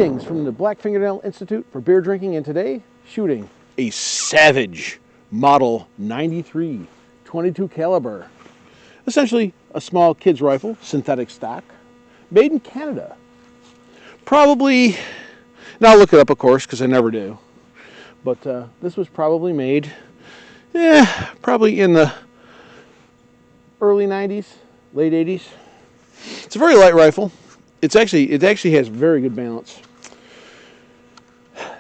Greetings from the Black Fingernail Institute for Beer Drinking, and today, shooting a Savage Model 93 22 caliber. Essentially a small kid's rifle, synthetic stock, made in Canada. Probably, and I'll look it up of course because I never do, but this was probably made, probably in the early 90s, late 80s. It's a very light rifle. It actually has very good balance.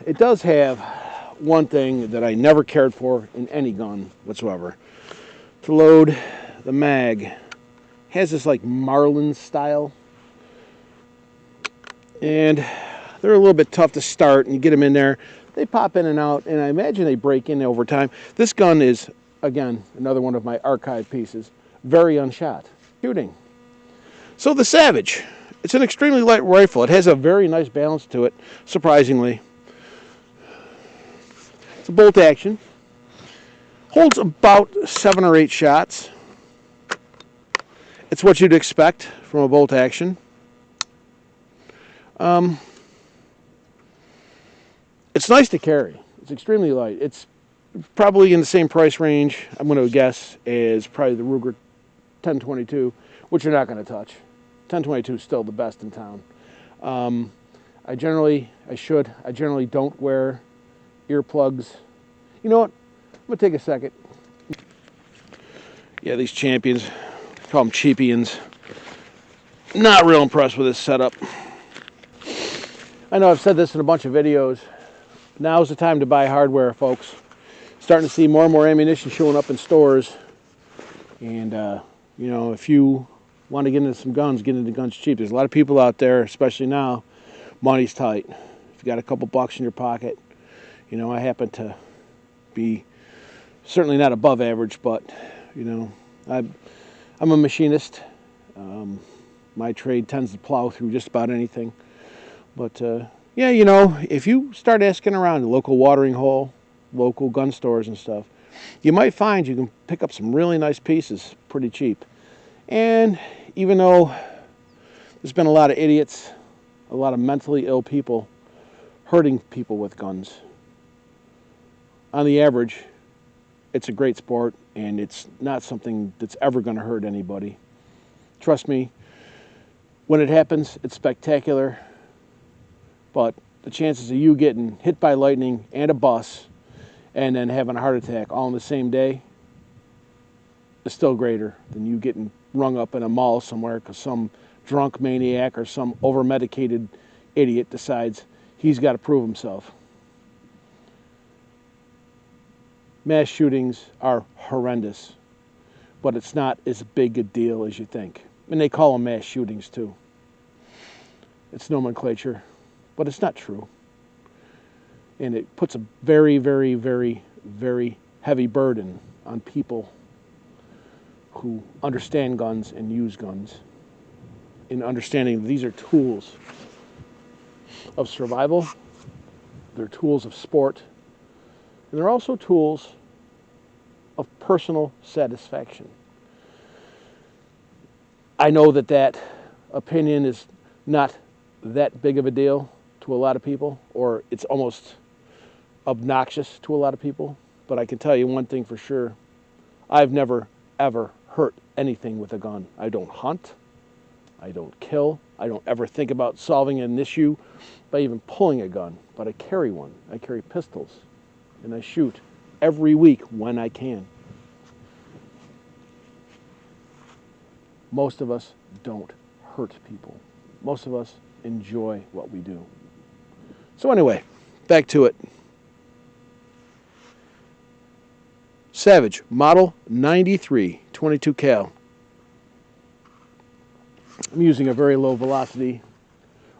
It does have one thing that I never cared for in any gun whatsoever. To load the mag, has this like Marlin style, and they're a little bit tough to start, and you get them in there, they pop in and out, and I imagine they break in over time. This gun is, again, another one of my archive pieces, very unshot. Shooting. So the Savage, it's an extremely light rifle. It has a very nice balance to it, surprisingly. It's a bolt action. Holds about 7 or 8 shots. It's what you'd expect from a bolt action. It's nice to carry. It's extremely light. It's probably in the same price range, I'm going to guess, as probably the Ruger 1022, which you're not going to touch. 1022 is still the best in town. I generally don't wear earplugs. You know what? I'm going to take a second. Yeah, these Champions, call them cheapians. Not real impressed with this setup. I know I've said this in a bunch of videos. Now's the time to buy hardware, folks. Starting to see more and more ammunition showing up in stores. And, you know, if you want to get into some guns, get into guns cheap. There's a lot of people out there, especially now, money's tight. If you got a couple bucks in your pocket, you know, I happen to be certainly not above average, but, you know, I'm a machinist. My trade tends to plow through just about anything. But, yeah, you know, if you start asking around the local watering hole, local gun stores and stuff, you might find you can pick up some really nice pieces pretty cheap. And even though there's been a lot of idiots, a lot of mentally ill people hurting people with guns, on the average, it's a great sport, and it's not something that's ever going to hurt anybody. Trust me, when it happens, it's spectacular, but the chances of you getting hit by lightning and a bus and then having a heart attack all in the same day is still greater than you getting rung up in a mall somewhere because some drunk maniac or some over-medicated idiot decides he's got to prove himself. Mass shootings are horrendous, but it's not as big a deal as you think. And they call them mass shootings too. It's nomenclature, but it's not true. And it puts a very, very, very, very heavy burden on people who understand guns and use guns, in understanding these are tools of survival, they're tools of sport, and they're also tools of personal satisfaction. I know that that opinion is not that big of a deal to a lot of people, or it's almost obnoxious to a lot of people, but I can tell you one thing for sure. I've never, ever hurt anything with a gun. I don't hunt, I don't kill, I don't ever think about solving an issue by even pulling a gun, but I carry one. I carry pistols, and I shoot every week when I can. Most of us don't hurt people. Most of us enjoy what we do. So anyway, back to it. Savage Model 93 22 cal. I'm using a very low velocity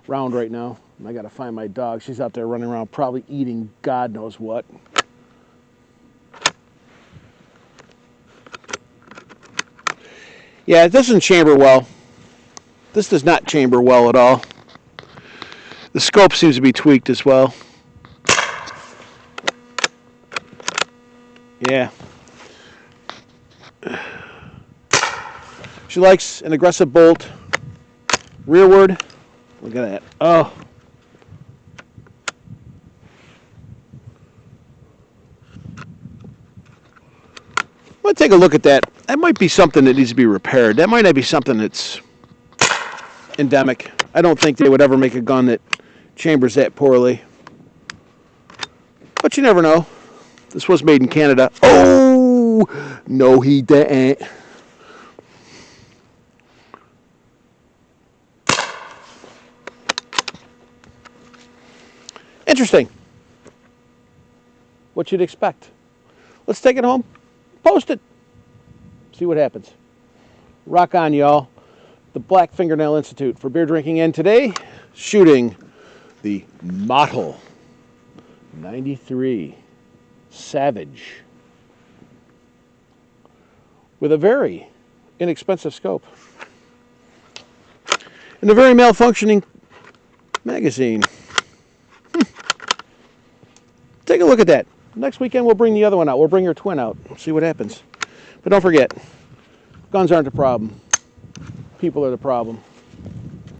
round right now. I got to find my dog. She's out there running around probably eating God knows what. Yeah, it doesn't chamber well. This does not chamber well at all. The scope seems to be tweaked as well. Yeah. She likes an aggressive bolt. Rearward. Look at that. Oh. Let's take a look at that. That might be something that needs to be repaired. That might not be something that's endemic. I don't think they would ever make a gun that chambers that poorly. But you never know. This was made in Canada. Oh! No, he didn't. Interesting. What you'd expect. Let's take it home. Post it. See what happens. Rock on, y'all. The Black Fingernail Institute for beer drinking, and today shooting the Model 93 Savage with a very inexpensive scope and a very malfunctioning magazine. Take a look at that. Next weekend we'll bring the other one out. We'll bring your twin out. See what happens. But don't forget, guns aren't the problem. People are the problem.